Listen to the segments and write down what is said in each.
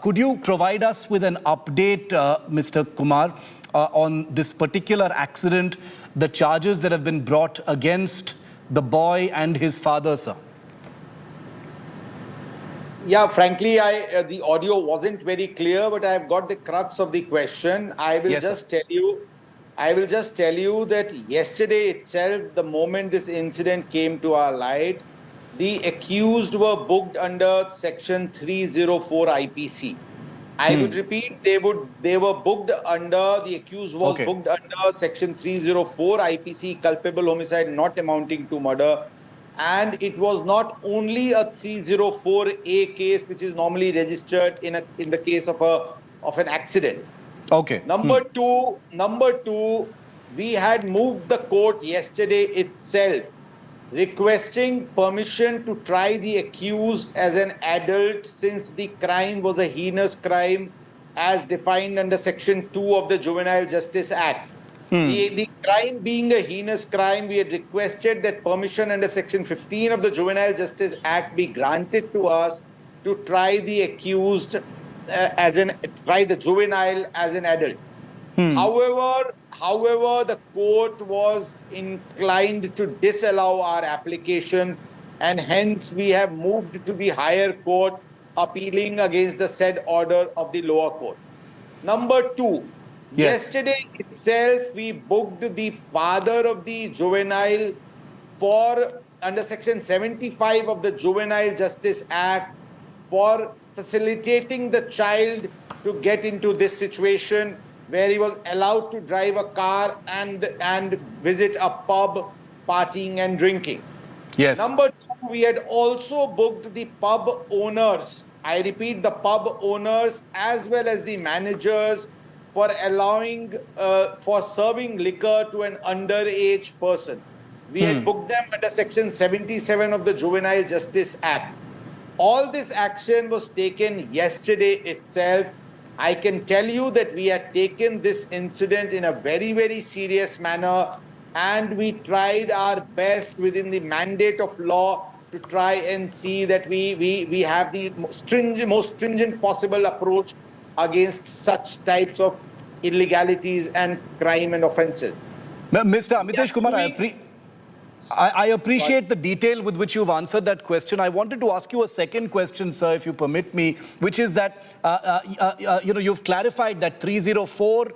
Could you provide us with an update, Mr. Kumar, on this particular accident, the charges that have been brought against the boy and his father, sir? Yeah, frankly, the audio wasn't very clear, but I've got the crux of the question. I will just tell you that yesterday itself, the moment this incident came to our light, the accused were booked under Section 304 IPC. I would repeat, the accused was booked under Section 304 IPC, culpable homicide not amounting to murder. And it was not only a 304A case, which is normally registered in the case of an accident. Okay. Number two, we had moved the court yesterday itself, requesting permission to try the accused as an adult, since the crime was a heinous crime as defined under Section 2 of the Juvenile Justice Act. The crime being a heinous crime, we had requested that permission under Section 15 of the Juvenile Justice Act be granted to us to try the accused try the juvenile as an adult. However, the court was inclined to disallow our application, and hence we have moved to the higher court, appealing against the said order of the lower court. Number two, yesterday itself, we booked the father of the juvenile for under Section 75 of the Juvenile Justice Act for facilitating the child to get into this situation where he was allowed to drive a car and visit a pub, partying and drinking. Yes. Number two, we had also booked the pub owners. I repeat, the pub owners as well as the managers for allowing, for serving liquor to an underage person. We had booked them under Section 77 of the Juvenile Justice Act. All this action was taken yesterday itself. I can tell you that we had taken this incident in a very, very serious manner, and we tried our best within the mandate of law to try and see that we have the most stringent possible approach against such types of illegalities and crime and offences. Mr. Amitesh Kumar, I appreciate the detail with which you've answered that question. I wanted to ask you a second question, sir, if you permit me, which is that, you've clarified that 304,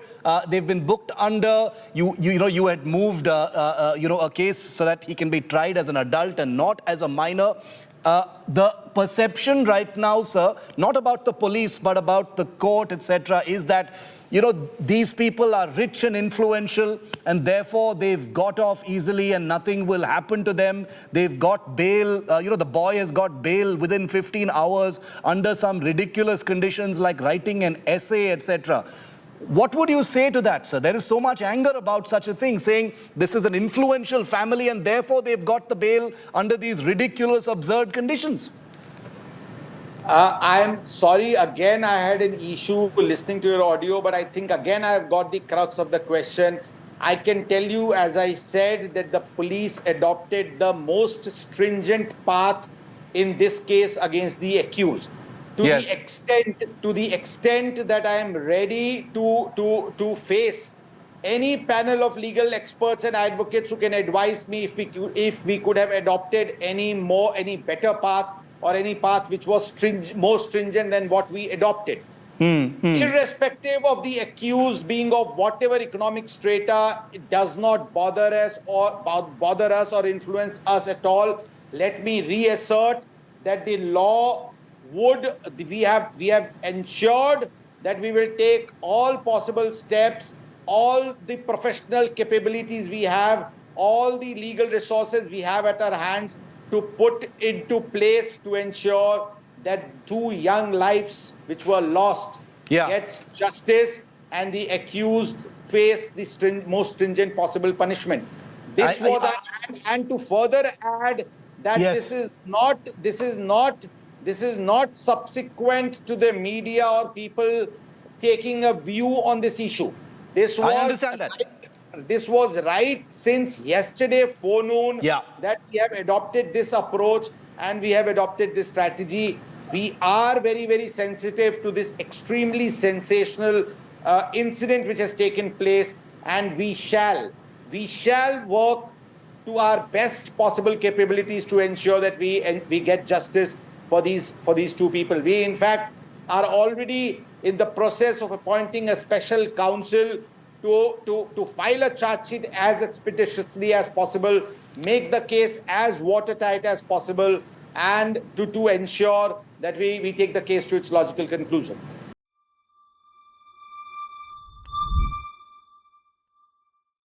they've been booked under, you had moved, a case so that he can be tried as an adult and not as a minor. The perception right now, sir, not about the police, but about the court, etc., is that these people are rich and influential, and therefore they've got off easily and nothing will happen to them. They've got bail, the boy has got bail within 15 hours under some ridiculous conditions like writing an essay, etc. What would you say to that, sir? There is so much anger about such a thing, saying this is an influential family and therefore they've got the bail under these ridiculous, absurd conditions. I'm sorry, again, I had an issue listening to your audio, but I think again I've got the crux of the question. I can tell you, as I said, that the police adopted the most stringent path in this case against the accused. To the extent that I am ready to face any panel of legal experts and advocates who can advise me if we could have adopted any better path, or any path which was more stringent than what we adopted. Irrespective of the accused being of whatever economic strata, it does not bother us or influence us at all. Let me reassert that the law we have ensured that we will take all possible steps, all the professional capabilities we have, all the legal resources we have at our hands to put into place to ensure that 2 young lives which were lost gets justice and the accused face the most stringent possible punishment. And to further add that this is not subsequent to the media or people taking a view on this issue. I understand that. This was right since yesterday forenoon that we have adopted this approach and we have adopted this strategy. We are very, very sensitive to this extremely sensational incident which has taken place, and we shall work to our best possible capabilities to ensure that we get justice for these two people. We, in fact, are already in the process of appointing a special counsel to file a charge sheet as expeditiously as possible, make the case as watertight as possible, and to ensure that we take the case to its logical conclusion.